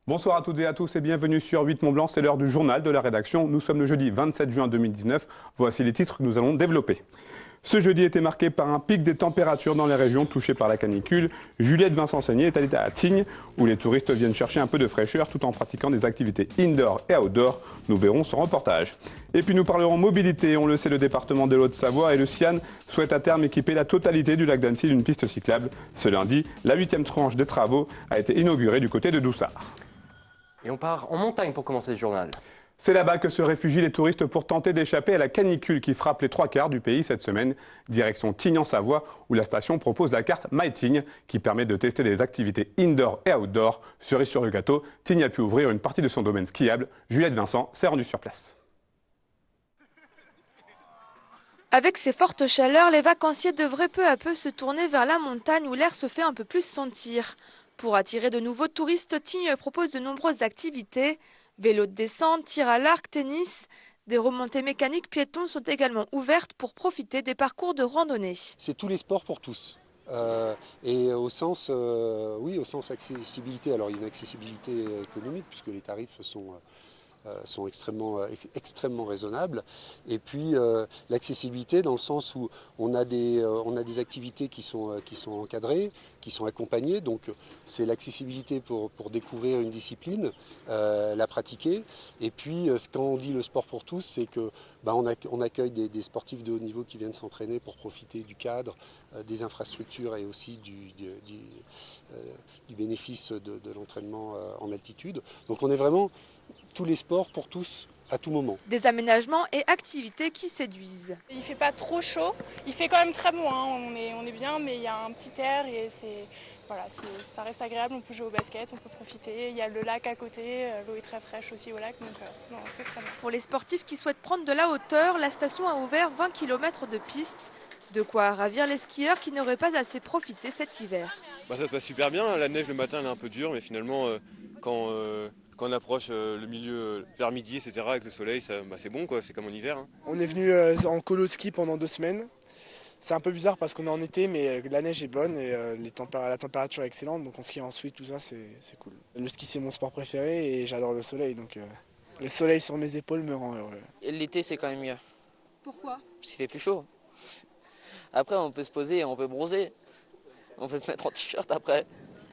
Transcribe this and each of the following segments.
Bonsoir à toutes et à tous et bienvenue sur 8 Mont-Blanc, c'est l'heure du journal de la rédaction. Nous sommes le jeudi 27 juin 2019. Voici les titres que nous allons développer. Ce jeudi était marqué par un pic des températures dans les régions touchées par la canicule. Juliette Vincent-Seigné est allée à Tignes, où les touristes viennent chercher un peu de fraîcheur tout en pratiquant des activités indoor et outdoor. Nous verrons ce reportage. Et puis nous parlerons mobilité. On le sait, le département de l'Haute-Savoie et le Sian souhaitent à terme équiper la totalité du lac d'Annecy d'une piste cyclable. Ce lundi, la 8e tranche des travaux a été inaugurée du côté de Doussard. Et on part en montagne pour commencer ce journal. C'est là-bas que se réfugient les touristes pour tenter d'échapper à la canicule qui frappe les 3/4 du pays cette semaine. Direction Tignes en Savoie, où la station propose la carte My Tignes, qui permet de tester des activités indoor et outdoor. Cerise sur le gâteau, Tignes a pu ouvrir une partie de son domaine skiable. Juliette Vincent s'est rendue sur place. Avec ces fortes chaleurs, les vacanciers devraient peu à peu se tourner vers la montagne où l'air se fait un peu plus sentir. Pour attirer de nouveaux touristes, Tignes propose de nombreuses activités. Vélo de descente, tir à l'arc, tennis. Des remontées mécaniques piétons sont également ouvertes pour profiter des parcours de randonnée. C'est tous les sports pour tous. Et au sens accessibilité, alors il y a une accessibilité économique puisque les tarifs sont extrêmement raisonnables. Et puis l'accessibilité dans le sens où on a des activités qui sont encadrées, qui sont accompagnées. Donc c'est l'accessibilité pour découvrir une discipline, la pratiquer. Et puis quand on dit le sport pour tous, c'est que on accueille des sportifs de haut niveau qui viennent s'entraîner pour profiter du cadre, des infrastructures et aussi du bénéfice de l'entraînement en altitude. Donc on est vraiment tous les sports pour tous, à tout moment. Des aménagements et activités qui séduisent. Il fait pas trop chaud, il fait quand même très bon, hein. On est bien, mais il y a un petit air et ça reste agréable, on peut jouer au basket, on peut profiter. Il y a le lac à côté, l'eau est très fraîche aussi au lac, donc c'est très bien. Pour les sportifs qui souhaitent prendre de la hauteur, la station a ouvert 20 km de pistes. De quoi ravir les skieurs qui n'auraient pas assez profité cet hiver. Ça se passe super bien, la neige le matin elle est un peu dure, mais finalement quand on approche le milieu vers midi, etc., avec le soleil, c'est bon, quoi. C'est comme en hiver. Hein. On est venu en colo de ski pendant 2 semaines. C'est un peu bizarre parce qu'on est en été, mais la neige est bonne et la température est excellente. Donc on skie en suite, tout ça, c'est cool. Le ski, c'est mon sport préféré et j'adore le soleil. Donc le soleil sur mes épaules me rend heureux. L'été, c'est quand même mieux. Pourquoi ? Parce qu'il fait plus chaud. Après, on peut se poser et on peut bronzer. On peut se mettre en t-shirt après.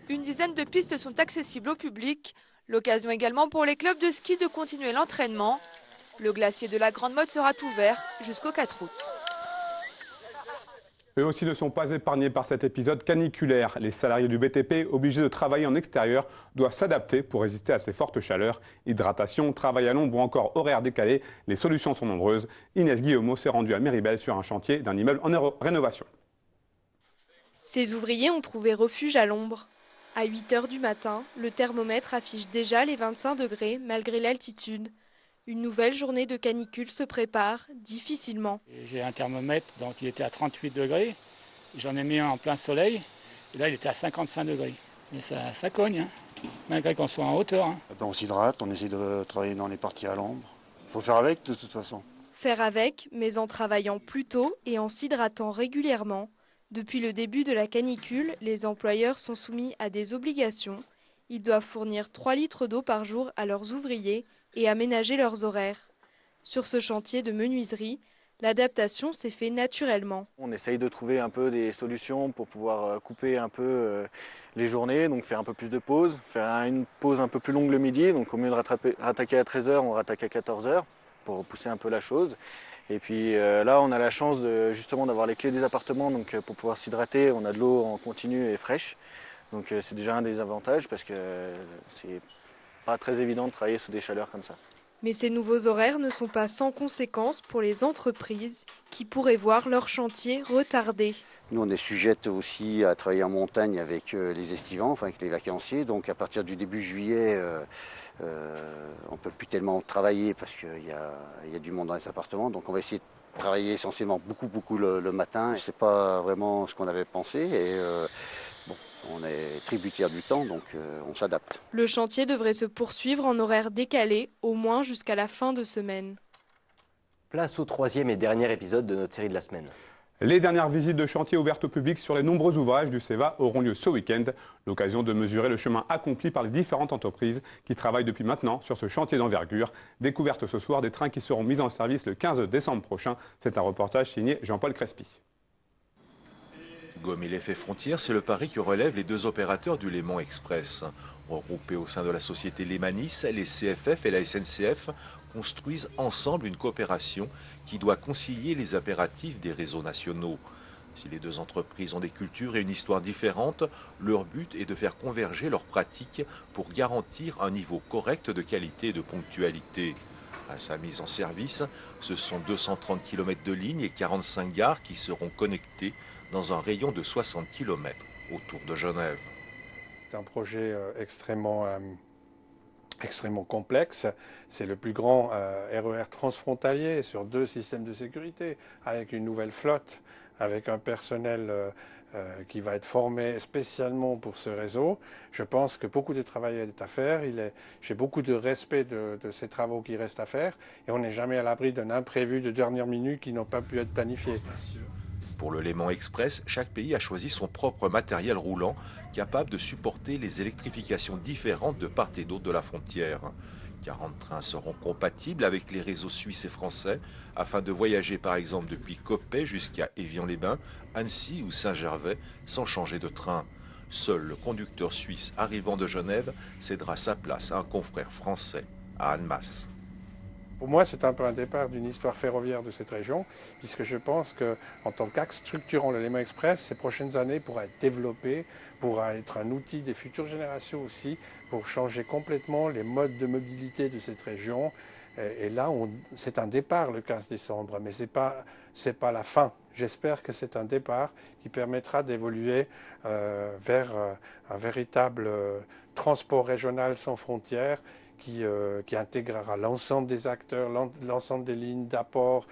Une dizaine de pistes sont accessibles au public. L'occasion également pour les clubs de ski de continuer l'entraînement. Le glacier de la Grande Motte sera ouvert jusqu'au 4 août. Eux aussi ne sont pas épargnés par cet épisode caniculaire. Les salariés du BTP, obligés de travailler en extérieur, doivent s'adapter pour résister à ces fortes chaleurs. Hydratation, travail à l'ombre ou encore horaire décalé, les solutions sont nombreuses. Inès Guillaumeau s'est rendue à Méribel sur un chantier d'un immeuble en rénovation. Ces ouvriers ont trouvé refuge à l'ombre. À 8 h du matin, le thermomètre affiche déjà les 25 degrés malgré l'altitude. Une nouvelle journée de canicule se prépare, difficilement. J'ai un thermomètre, donc il était à 38 degrés. J'en ai mis un en plein soleil. Et là, il était à 55 degrés. Et ça cogne, hein, malgré qu'on soit en hauteur. Hein. On s'hydrate, on essaie de travailler dans les parties à l'ombre. Il faut faire avec de toute façon. Faire avec, mais en travaillant plus tôt et en s'hydratant régulièrement. Depuis le début de la canicule, les employeurs sont soumis à des obligations. Ils doivent fournir 3 litres d'eau par jour à leurs ouvriers et aménager leurs horaires. Sur ce chantier de menuiserie, l'adaptation s'est faite naturellement. On essaye de trouver un peu des solutions pour pouvoir couper un peu les journées, donc faire un peu plus de pauses, faire une pause un peu plus longue le midi, donc au mieux de rattaquer à 13 h, on rattaque à 14 h pour pousser un peu la chose. Et puis là, on a la chance justement d'avoir les clés des appartements, donc pour pouvoir s'hydrater, on a de l'eau en continu et fraîche. Donc c'est déjà un des avantages parce que c'est pas très évident de travailler sous des chaleurs comme ça. Mais ces nouveaux horaires ne sont pas sans conséquences pour les entreprises qui pourraient voir leur chantier retardé. Nous, on est sujette aussi à travailler en montagne avec les estivants, enfin avec les vacanciers. Donc à partir du début juillet, on ne peut plus tellement travailler parce qu'il y a du monde dans les appartements. Donc on va essayer de travailler essentiellement beaucoup le matin. Ce n'est pas vraiment ce qu'on avait pensé. Et, on est tributaire du temps, donc on s'adapte. Le chantier devrait se poursuivre en horaire décalé, au moins jusqu'à la fin de semaine. Place au 3e et dernier épisode de notre série de la semaine. Les dernières visites de chantier ouvertes au public sur les nombreux ouvrages du CEVA auront lieu ce week-end. L'occasion de mesurer le chemin accompli par les différentes entreprises qui travaillent depuis maintenant sur ce chantier d'envergure. Découverte ce soir des trains qui seront mis en service le 15 décembre prochain. C'est un reportage signé Jean-Paul Crespi. Gommer l'effet frontière, c'est le pari que relèvent les deux opérateurs du Léman Express. Regroupés au sein de la société Lémanis, les CFF et la SNCF construisent ensemble une coopération qui doit concilier les impératifs des réseaux nationaux. Si les deux entreprises ont des cultures et une histoire différentes, leur but est de faire converger leurs pratiques pour garantir un niveau correct de qualité et de ponctualité. À sa mise en service, ce sont 230 km de lignes et 45 gares qui seront connectées dans un rayon de 60 km autour de Genève. C'est un projet extrêmement complexe. C'est le plus grand RER transfrontalier sur 2 systèmes de sécurité, avec une nouvelle flotte, avec un personnel qui va être formé spécialement pour ce réseau. Je pense que beaucoup de travail est à faire. J'ai beaucoup de respect de ces travaux qui restent à faire et on n'est jamais à l'abri d'un imprévu de dernière minute qui n'ont pas pu être planifiés. Pour le Léman Express, chaque pays a choisi son propre matériel roulant capable de supporter les électrifications différentes de part et d'autre de la frontière. 40 trains seront compatibles avec les réseaux suisses et français afin de voyager par exemple depuis Coppet jusqu'à Évian-les-Bains, Annecy ou Saint-Gervais sans changer de train. Seul le conducteur suisse arrivant de Genève cédera sa place à un confrère français, à Annemasse. Pour moi, c'est un peu un départ d'une histoire ferroviaire de cette région, puisque je pense qu'en tant qu'axe structurant le Léman Express, ces prochaines années pourra être développé, pourra être un outil des futures générations aussi, pour changer complètement les modes de mobilité de cette région. Et là, c'est un départ le 15 décembre, mais ce n'est pas la fin. J'espère que c'est un départ qui permettra d'évoluer vers un véritable transport régional sans frontières, qui intégrera l'ensemble des acteurs, l'ensemble des lignes d'apport,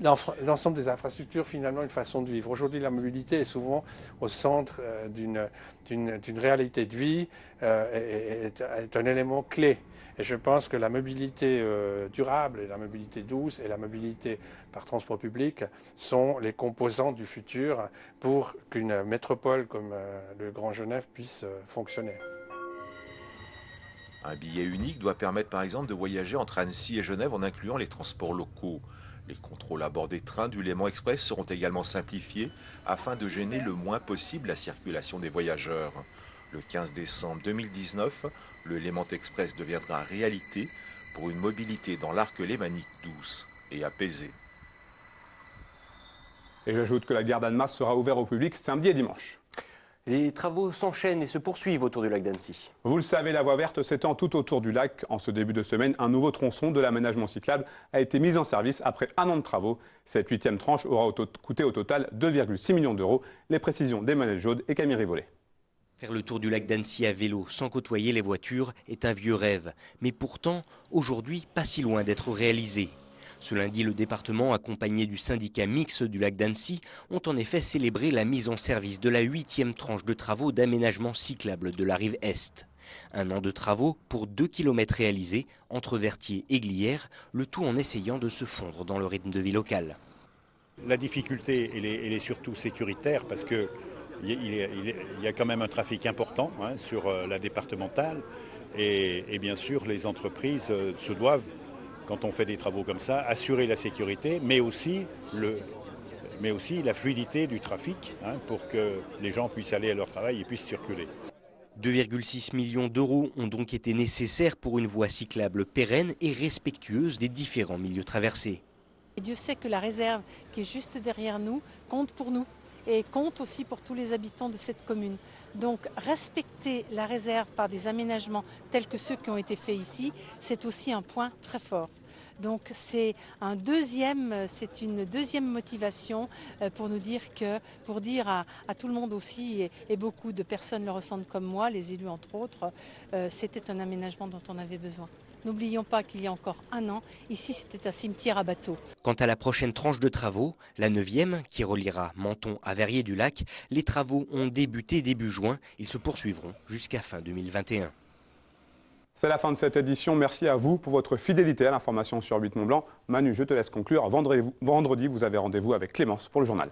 l'ensemble des infrastructures, finalement une façon de vivre. Aujourd'hui, la mobilité est souvent au centre d'une réalité de vie, est un élément clé. Et je pense que la mobilité durable et la mobilité douce et la mobilité par transport public sont les composants du futur pour qu'une métropole comme le Grand Genève puisse fonctionner. Un billet unique doit permettre par exemple de voyager entre Annecy et Genève en incluant les transports locaux. Les contrôles à bord des trains du Léman Express seront également simplifiés afin de gêner le moins possible la circulation des voyageurs. Le 15 décembre 2019, le Léman Express deviendra réalité pour une mobilité dans l'arc lémanique douce et apaisée. Et j'ajoute que la gare d'Annemasse sera ouverte au public samedi et dimanche. Les travaux s'enchaînent et se poursuivent autour du lac d'Annecy. Vous le savez, la voie verte s'étend tout autour du lac. En ce début de semaine, un nouveau tronçon de l'aménagement cyclable a été mis en service après 1 an de travaux. Cette 8e tranche aura coûté au total 2,6 millions d'euros. Les précisions d'Emmanuel Jaude et Camille Rivollet. Faire le tour du lac d'Annecy à vélo sans côtoyer les voitures est un vieux rêve. Mais pourtant, aujourd'hui, pas si loin d'être réalisé. Ce lundi, le département, accompagné du syndicat mixte du lac d'Annecy, ont en effet célébré la mise en service de la 8e tranche de travaux d'aménagement cyclable de la rive Est. 1 an de travaux pour 2 km réalisés entre Vertier et Glières, le tout en essayant de se fondre dans le rythme de vie local. La difficulté, elle est surtout sécuritaire parce qu'il y a quand même un trafic important sur la départementale et bien sûr les entreprises se doivent, quand on fait des travaux comme ça, assurer la sécurité, mais aussi la fluidité du trafic pour que les gens puissent aller à leur travail et puissent circuler. 2,6 millions d'euros ont donc été nécessaires pour une voie cyclable pérenne et respectueuse des différents milieux traversés. Et Dieu sait que la réserve qui est juste derrière nous compte pour nous et compte aussi pour tous les habitants de cette commune. Donc respecter la réserve par des aménagements tels que ceux qui ont été faits ici, c'est aussi un point très fort. Donc c'est une deuxième motivation pour nous dire à tout le monde aussi, et beaucoup de personnes le ressentent comme moi, les élus entre autres, c'était un aménagement dont on avait besoin. N'oublions pas qu'il y a encore 1 an, ici c'était un cimetière à bateaux. Quant à la prochaine tranche de travaux, la 9e, qui reliera Menton à Verrier-du-Lac, les travaux ont débuté début juin. Ils se poursuivront jusqu'à fin 2021. C'est la fin de cette édition. Merci à vous pour votre fidélité à l'information sur 8 Mont Blanc. Manu, je te laisse conclure. Vendredi, vous avez rendez-vous avec Clémence pour le journal.